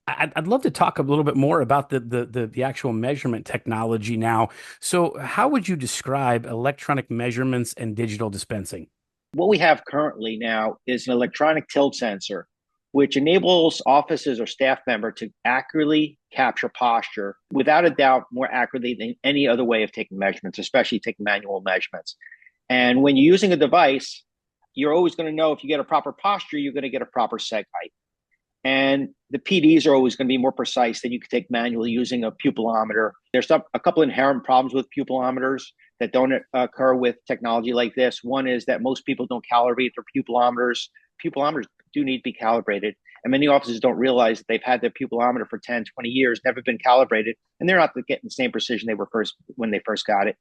I'd love to talk a little bit more about the actual measurement technology now. So, how would you describe electronic measurements and digital dispensing? What we have currently now is an electronic tilt sensor, which enables offices or staff member to accurately capture posture without a doubt more accurately than any other way of taking measurements, especially taking manual measurements. And when you're using a device, you're always going to know if you get a proper posture, you're going to get a proper seg height. And the PDs are always going to be more precise than you can take manually using a pupillometer. There's a couple inherent problems with pupillometers that don't occur with technology like this. One is that most people don't calibrate their pupillometers. Pupillometers do need to be calibrated. And many offices don't realize that they've had their pupillometer for 10, 20 years, never been calibrated, and they're not getting the same precision they were first when they first got it.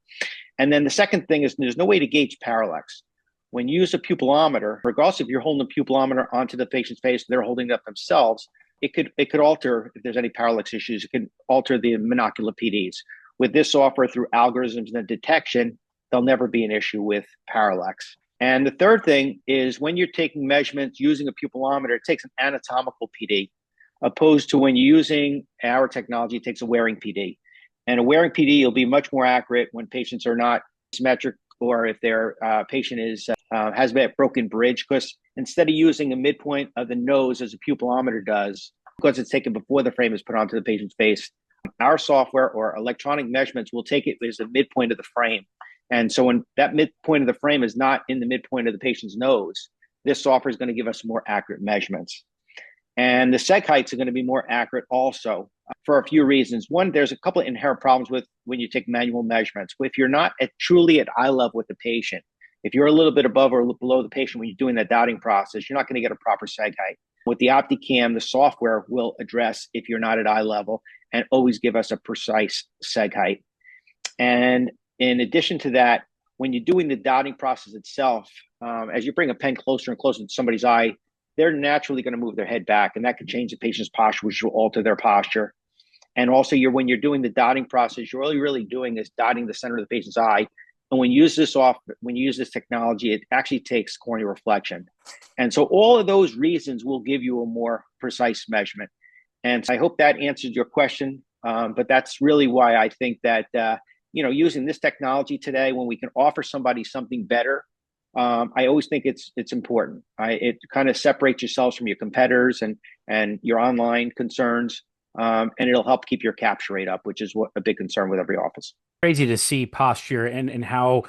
And then the second thing is there's no way to gauge parallax. When you use a pupillometer, regardless if you're holding the pupillometer onto the patient's face, they're holding it up themselves, it could alter, if there's any parallax issues, it can alter the monocular PDs. With this software, through algorithms and detection, there'll never be an issue with parallax. And the third thing is when you're taking measurements using a pupillometer, it takes an anatomical PD, opposed to when you're using our technology, it takes a wearing PD. And a wearing PD will be much more accurate when patients are not symmetric or if their patient has a broken bridge, because instead of using a midpoint of the nose as a pupillometer does, because it's taken before the frame is put onto the patient's face, our software or electronic measurements will take it as the midpoint of the frame. And so when that midpoint of the frame is not in the midpoint of the patient's nose, this software is going to give us more accurate measurements. And the seg heights are going to be more accurate also for a few reasons. One, there's a couple of inherent problems with when you take manual measurements. If you're not truly at eye level with the patient, if you're a little bit above or below the patient when you're doing that dotting process, you're not going to get a proper seg height. With the Optikam, the software will address if you're not at eye level and always give us a precise seg height. And in addition to that, when you're doing the dotting process itself, as you bring a pen closer and closer to somebody's eye, they're naturally going to move their head back, and that could change the patient's posture, which will alter their posture. And also, when you're doing the dotting process, you're really doing is dotting the center of the patient's eye. And when you use this technology, it actually takes corneal reflection. And so all of those reasons will give you a more precise measurement. And so I hope that answers your question. But that's really why I think that using this technology today, when we can offer somebody something better, I always think it's important. It kind of separates yourselves from your competitors and your online concerns, and it'll help keep your capture rate up, which is a big concern with every office. Crazy to see posture and how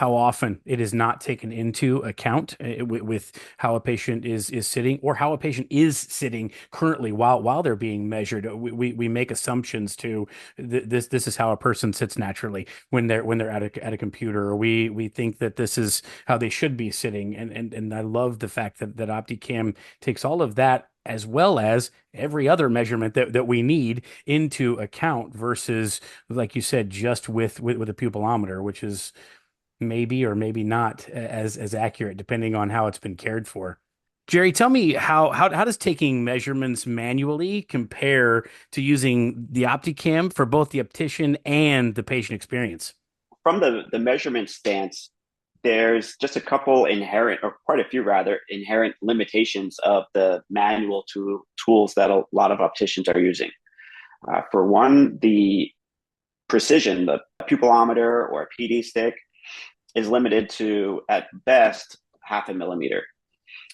often it is not taken into account with how a patient is sitting or how a patient is sitting currently while they're being measured. We make assumptions to this is how a person sits naturally when they're at a computer, or we think that this is how they should be sitting. And I love the fact that Optikam takes all of that as well as every other measurement that we need into account versus, like you said, just with a pupillometer, which is maybe or maybe not as accurate depending on how it's been cared for. Jerry, tell me how does taking measurements manually compare to using the Optikam for both the optician and the patient experience? From the measurement stance, there's just a couple inherent, or quite a few rather, inherent limitations of the manual tools that a lot of opticians are using. For one, the precision, the pupillometer or a PD stick is limited to, at best, half a millimeter.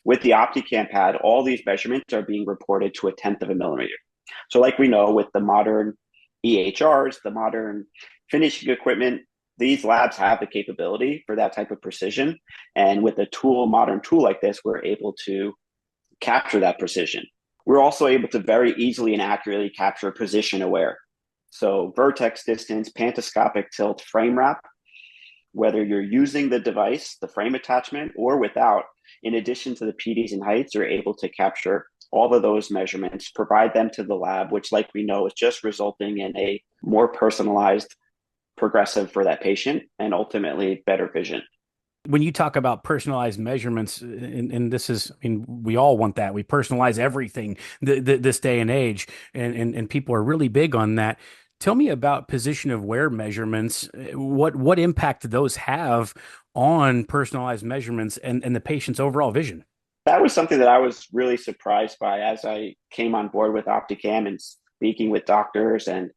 With the OptikamPad, all these measurements are being reported to a tenth of a millimeter. So like we know with the modern EHRs, the modern finishing equipment, these labs have the capability for that type of precision. And with a modern tool like this, we're able to capture that precision. We're also able to very easily and accurately capture position aware. So vertex distance, pantoscopic tilt, frame wrap, whether you're using the device, the frame attachment, or without, in addition to the PDs and heights, you're able to capture all of those measurements, provide them to the lab, which, like we know, is just resulting in a more personalized progressive for that patient and ultimately better vision. When you talk about personalized measurements, and this is, I mean, we all want that. We personalize everything this day and age, and people are really big on that. Tell me about position of wear measurements. What impact do those have on personalized measurements and the patient's overall vision? That was something that I was really surprised by as I came on board with Optikam and speaking with doctors and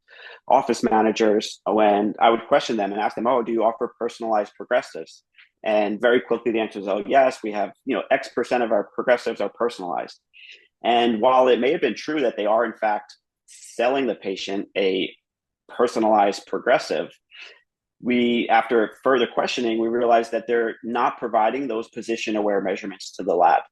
office managers when I would question them and ask them, "Oh, do you offer personalized progressives?" And very quickly the answer is, "Oh, yes, we have, X percent of our progressives are personalized." And while it may have been true that they are in fact selling the patient a personalized progressive, we, after further questioning, we realized that they're not providing those position aware measurements to the lab.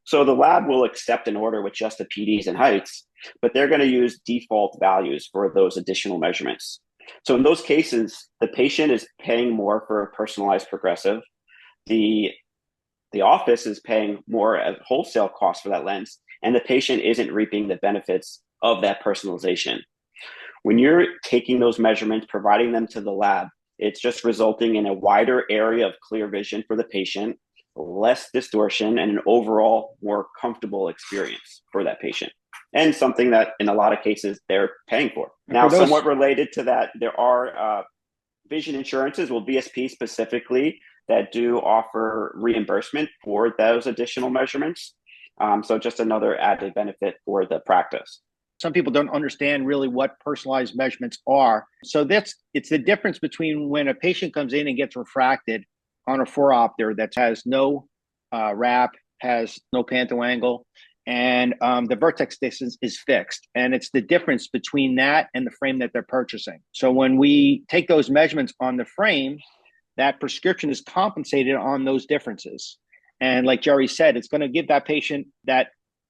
So the lab will accept an order with just the PDs and heights, but they're going to use default values for those additional measurements. So in those cases, the patient is paying more for a personalized progressive. The office is paying more at wholesale cost for that lens, and the patient isn't reaping the benefits of that personalization. When you're taking those measurements, providing them to the lab, it's just resulting in a wider area of clear vision for the patient, less distortion, and an overall more comfortable experience for that patient. And something that in a lot of cases they're paying for. Now, somewhat related to that, there are vision insurances, well, VSP specifically, that do offer reimbursement for those additional measurements. So just another added benefit for the practice. Some people don't understand really what personalized measurements are. So it's the difference between when a patient comes in and gets refracted on a phoropter that has no wrap, has no panto angle, and the vertex distance is fixed. And it's the difference between that and the frame that they're purchasing. So when we take those measurements on the frame, that prescription is compensated on those differences. And like Jerry said, it's going to give that patient that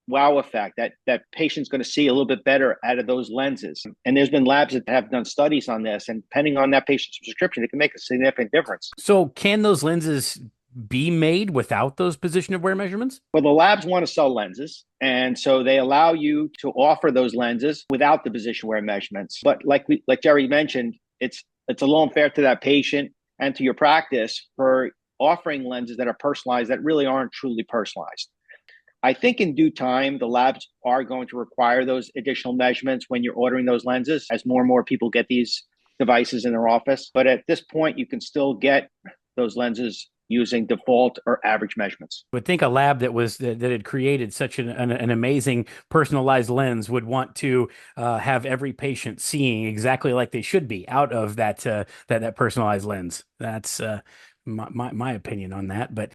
wow effect, that patient's going to see a little bit better out of those lenses. And there's been labs that have done studies on this, and depending on that patient's prescription, it can make a significant difference. So can those lenses be made without those position of wear measurements? Well, the labs want to sell lenses, and so they allow you to offer those lenses without the position wear measurements. But like Jerry mentioned, it's a little unfair to that patient and to your practice for offering lenses that are personalized that really aren't truly personalized. I think in due time, the labs are going to require those additional measurements when you're ordering those lenses as more and more people get these devices in their office. But at this point, you can still get those lenses using default or average measurements. I would think a lab that had created such an amazing personalized lens would want to have every patient seeing exactly like they should be out of that personalized lens. That's my opinion on that. But